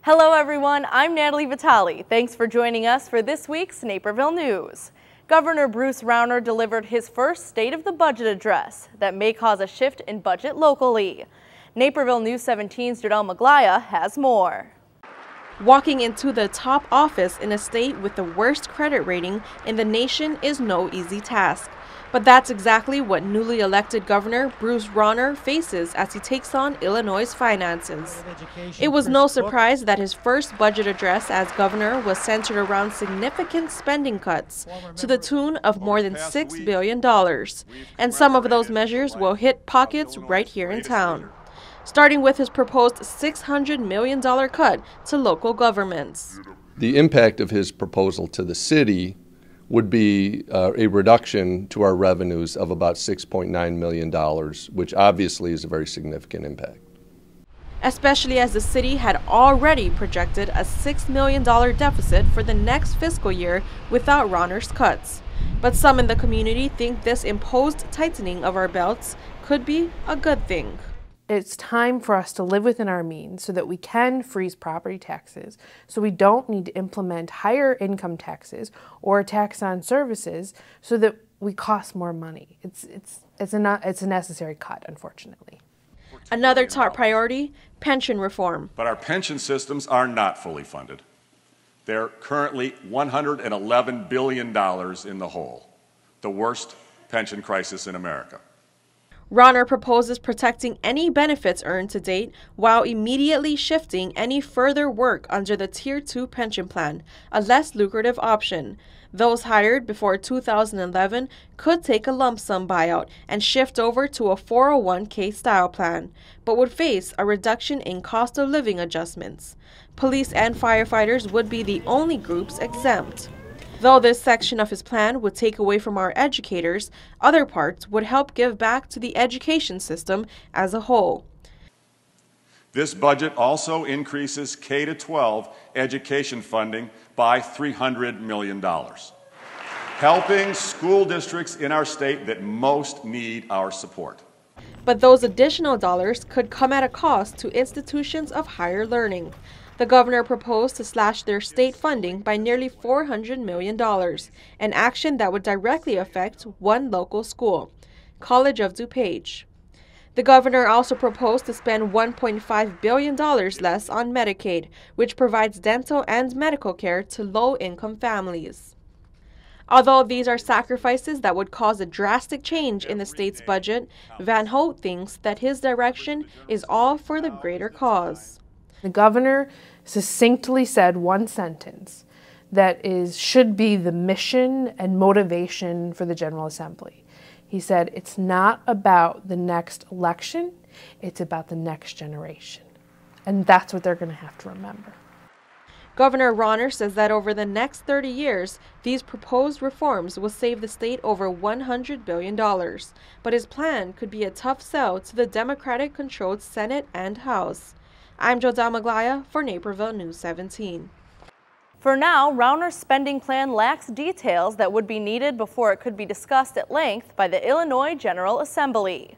Hello everyone, I'm Natalie Vitale. Thanks for joining us for this week's Naperville News. Governor Bruce Rauner delivered his first State of the Budget address that may cause a shift in budget locally. Naperville News 17's Jodel Maglaya has more. Walking into the top office in a state with the worst credit rating in the nation is no easy task. But that's exactly what newly elected Governor Bruce Rauner faces as he takes on Illinois' finances. It was no surprise that his first budget address as governor was centered around significant spending cuts to the tune of more than $6 billion. And some of those measures will hit pockets right here in town, starting with his proposed $600 million cut to local governments. The impact of his proposal to the city would be a reduction to our revenues of about $6.9 million, which obviously is a very significant impact. Especially as the city had already projected a $6 million deficit for the next fiscal year without Rauner's cuts. But some in the community think this imposed tightening of our belts could be a good thing. It's time for us to live within our means so that we can freeze property taxes, so we don't need to implement higher income taxes or a tax on services so that we cost more money. It's a necessary cut, unfortunately. Another top priority, pension reform. But our pension systems are not fully funded. They're currently $111 billion in the hole, the worst pension crisis in America. Rauner proposes protecting any benefits earned to date while immediately shifting any further work under the Tier 2 pension plan, a less lucrative option. Those hired before 2011 could take a lump sum buyout and shift over to a 401k style plan, but would face a reduction in cost of living adjustments. Police and firefighters would be the only groups exempt. Though this section of his plan would take away from our educators, other parts would help give back to the education system as a whole. This budget also increases K-12 education funding by $300 million, helping school districts in our state that most need our support. But those additional dollars could come at a cost to institutions of higher learning. The governor proposed to slash their state funding by nearly $400 million, an action that would directly affect one local school, College of DuPage. The governor also proposed to spend $1.5 billion less on Medicaid, which provides dental and medical care to low-income families. Although these are sacrifices that would cause a drastic change in the state's budget, Van Holt thinks that his direction is all for the greater cause. The governor succinctly said one sentence that should be the mission and motivation for the General Assembly. He said, it's not about the next election, it's about the next generation. And that's what they're going to have to remember. Governor Rauner says that over the next 30 years, these proposed reforms will save the state over $100 billion. But his plan could be a tough sell to the Democratic-controlled Senate and House. I'm Jodel Maglaya for Naperville News 17. For now, Rauner's spending plan lacks details that would be needed before it could be discussed at length by the Illinois General Assembly.